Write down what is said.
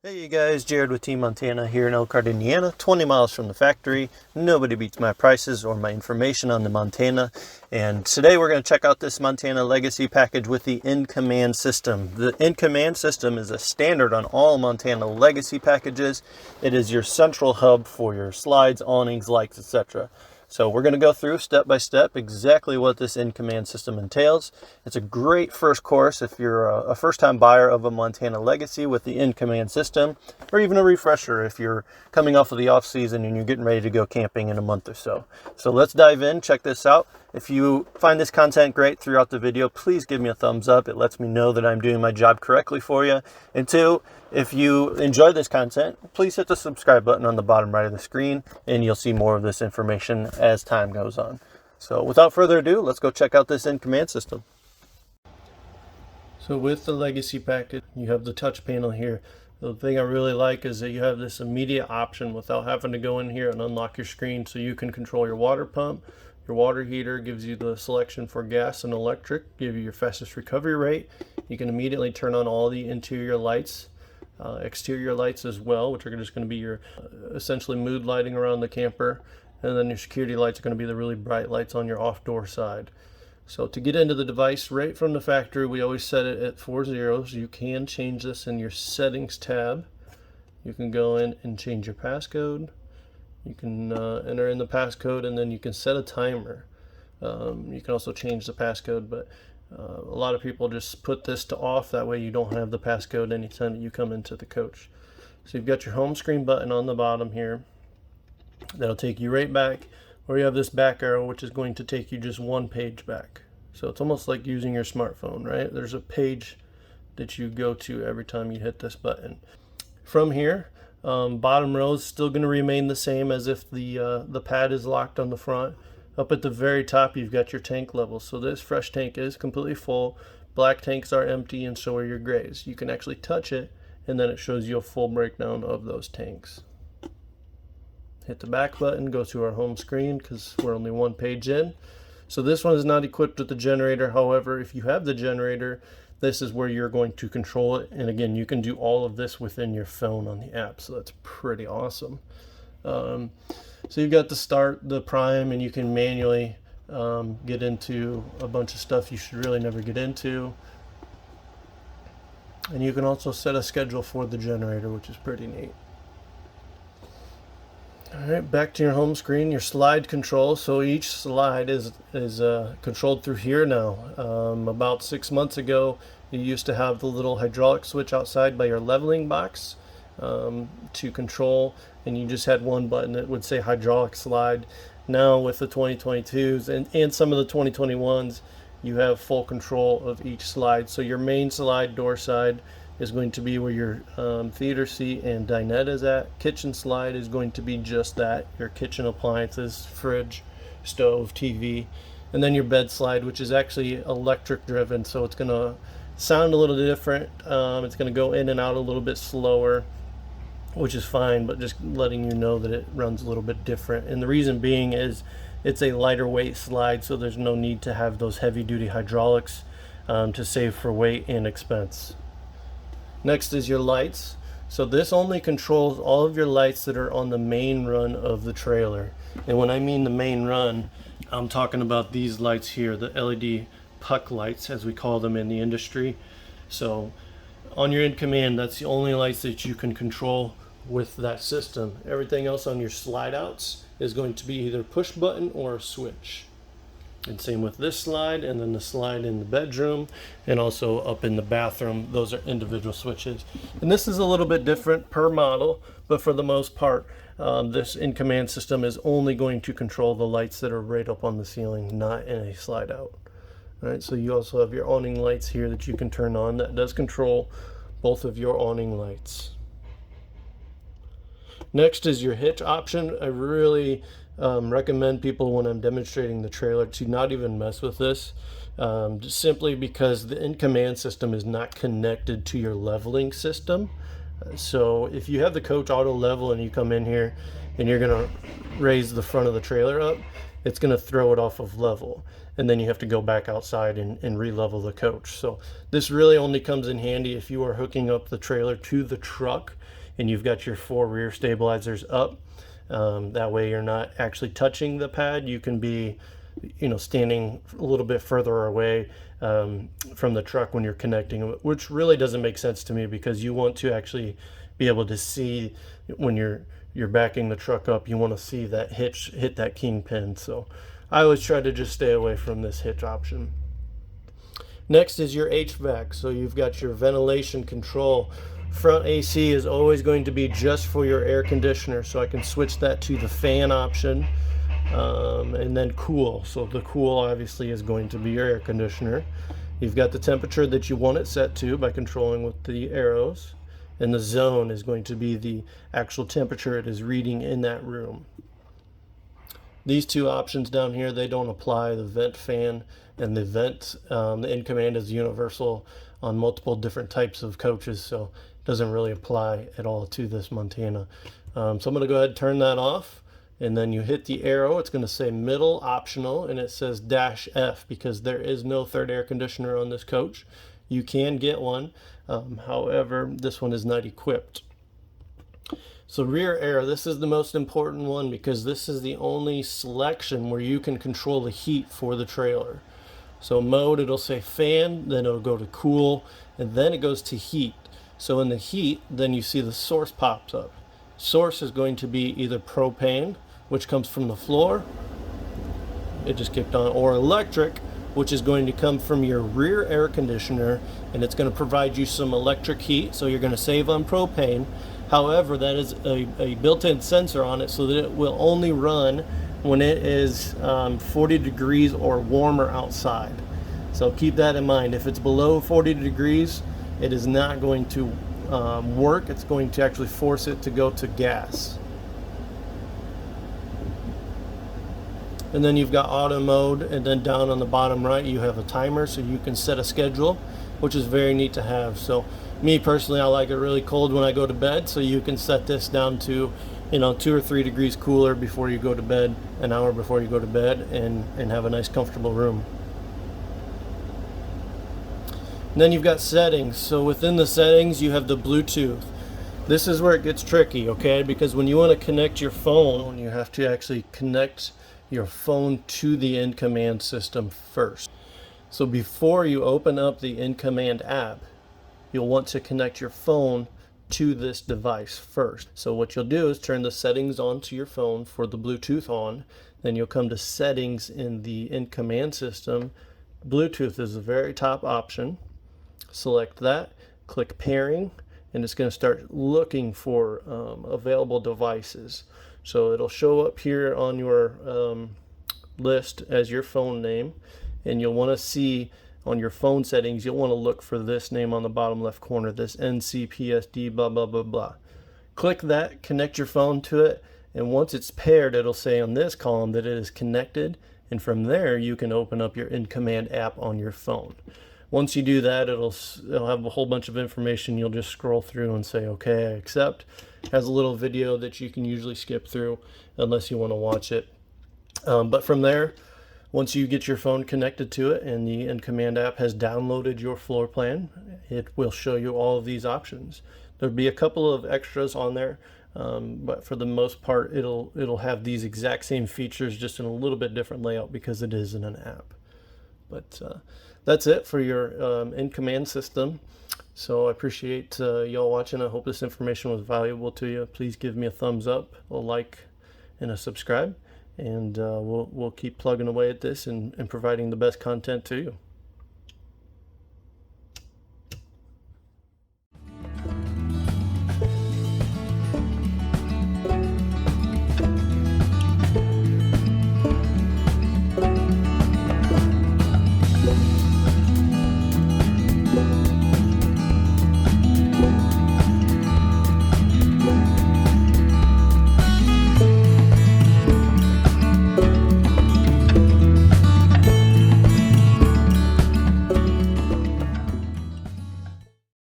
Hey you guys, Jared with Team Montana here in Elkhart, Indiana, 20 miles from the factory. Nobody beats my prices or my information on the Montana. And today we're going to check out this Montana Legacy package with the iN-Command system. The iN-Command system is a standard on all Montana Legacy packages. It is your central hub for your slides, awnings, lights, etc. So we're going to go through step by step exactly what this iN-Command system entails. It's a great first course if you're a first-time buyer of a Montana Legacy with the iN-Command system, or even a refresher if you're coming off of the off-season and you're getting ready to go camping in a month or so. So let's dive in, check this out. If you find this content great throughout the video, please give me a thumbs up. It lets me know that I'm doing my job correctly for you. And two, if you enjoy this content, please hit the subscribe button on the bottom right of the screen, and you'll see more of this information as time goes on. So without further ado, let's go check out this iN-Command system. So with the Legacy package, you have the touch panel here. The thing I really like is that you have this immediate option without having to go in here and unlock your screen, so you can control your water pump. Your water heater gives you the selection for gas and electric, give you your fastest recovery rate. You can immediately turn on all the interior lights, exterior lights as well, which are just going to be your essentially mood lighting around the camper. And then your security lights are going to be the really bright lights on your off-door side. So to get into the device right from the factory, we always set it at 4 zeros. You can change this in your settings tab. You can go in and change your passcode. You can enter in the passcode, and then you can set a timer. You can also change the passcode, but a lot of people just put this to off. That way you don't have the passcode anytime that you come into the coach. So you've got your home screen button on the bottom here. That'll take you right back, or you have this back arrow, which is going to take you just one page back. So it's almost like using your smartphone, right? There's a page that you go to every time you hit this button. From here, bottom row is still going to remain the same as if the pad is locked on the front. Up at the very top, you've got your tank levels. So this fresh tank is completely full. Black tanks are empty, and so are your grays. You can actually touch it, and then it shows you a full breakdown of those tanks. Hit the back button, go to our home screen because we're only one page in. So this one is not equipped with the generator. However, if you have the generator, this is where you're going to control it. And again, you can do all of this within your phone on the app. So that's pretty awesome. So you've got the start, the prime, and you can manually get into a bunch of stuff you should really never get into. And you can also set a schedule for the generator, which is pretty neat. Alright, back to your home screen, your slide control. So each slide is controlled through here now. About 6 months ago, you used to have the little hydraulic switch outside by your leveling box to control, and you just had one button that would say hydraulic slide. Now with the 2022s and some of the 2021s, you have full control of each slide. So your main slide, door side, is going to be where your theater seat and dinette is at. Kitchen slide is going to be just that, your kitchen appliances, fridge, stove, TV. And then your bed slide, which is actually electric driven, so it's going to sound a little different. It's going to go in and out a little bit slower, which is fine, but just letting you know that it runs a little bit different. And the reason being is it's a lighter weight slide, so there's no need to have those heavy duty hydraulics to save for weight and expense. Next is your lights. So this only controls all of your lights that are on the main run of the trailer. And when I mean the main run, I'm talking about these lights here, the LED puck lights, as we call them in the industry. So on your iN-Command, that's the only lights that you can control with that system. Everything else on your slide outs is going to be either push button or a switch. And same with this slide, and then the slide in the bedroom, and also up in the bathroom. Those are individual switches. And this is a little bit different per model, but for the most part, this iN-Command system is only going to control the lights that are right up on the ceiling, not in a slide out. All right, so you also have your awning lights here that you can turn on. That does control both of your awning lights. Next is your hitch option. I really recommend people, when I'm demonstrating the trailer, to not even mess with this, just simply because the iN-Command system is not connected to your leveling system. So if you have the coach auto level and you come in here and you're going to raise the front of the trailer up, it's going to throw it off of level, and then you have to go back outside and re-level the coach. So this really only comes in handy if you are hooking up the trailer to the truck and you've got your 4 rear stabilizers up. That way you're not actually touching the pad. You can be, standing a little bit further away from the truck when you're connecting, which really doesn't make sense to me, because you want to actually be able to see when you're backing the truck up. You want to see that hitch hit that kingpin. So I always try to just stay away from this hitch option. Next is your HVAC. So you've got your ventilation control. Front AC is always going to be just for your air conditioner, so I can switch that to the fan option, and then cool. So the cool obviously is going to be your air conditioner. You've got the temperature that you want it set to by controlling with the arrows, and the zone is going to be the actual temperature it is reading in that room. These two options down here, they don't apply. The vent fan and the vent, the iN-Command is universal on multiple different types of coaches, so it doesn't really apply at all to this Montana. So I'm going to go ahead and turn that off, and then you hit the arrow. It's going to say middle optional, and it says -F because there is no third air conditioner on this coach. You can get one, however, this one is not equipped. So rear air, this is the most important one, because this is the only selection where you can control the heat for the trailer. So mode, it'll say fan, then it'll go to cool, and then it goes to heat. So in the heat, then you see the source pops up. Source is going to be either propane, which comes from the floor, it just kicked on, or electric, which is going to come from your rear air conditioner, and it's going to provide you some electric heat, so you're going to save on propane. However, that is a built-in sensor on it, so that it will only run when it is 40 degrees or warmer outside. So keep that in mind. If it's below 40 degrees, it is not going to work. It's going to actually force it to go to gas. And then you've got auto mode, and then down on the bottom right you have a timer, so you can set a schedule, which is very neat to have. So me personally, I like it really cold when I go to bed, so you can set this down to 2 or 3 degrees cooler before you go to bed, an hour before you go to bed, and have a nice comfortable room. And then you've got settings. So within the settings you have the Bluetooth. This is where it gets tricky, okay? Because when you want to connect your phone, you have to actually connect your phone to the iN-Command system first. So before you open up the iN-Command app, you'll want to connect your phone to this device first. So what you'll do is turn the settings on to your phone for the Bluetooth on, then you'll come to settings in the iN-Command system. Bluetooth is the very top option. Select that, click pairing, and it's going to start looking for available devices. So it'll show up here on your list as your phone name, and you'll want to see on your phone settings, you'll want to look for this name on the bottom left corner, this NCPSD blah blah blah blah. Click that, connect your phone to it, and once it's paired, it'll say on this column that it is connected, and from there you can open up your iN-Command app on your phone. Once you do that, it'll have a whole bunch of information. You'll just scroll through and say, okay, I accept. It has a little video that you can usually skip through unless you want to watch it. But from there, once you get your phone connected to it and the iN-Command app has downloaded your floor plan, it will show you all of these options. There'll be a couple of extras on there, but for the most part, it'll have these exact same features, just in a little bit different layout because it is in an app. But that's it for your iN-Command system. So I appreciate y'all watching. I hope this information was valuable to you. Please give me a thumbs up, a like, and a subscribe. And we'll keep plugging away at this and providing the best content to you.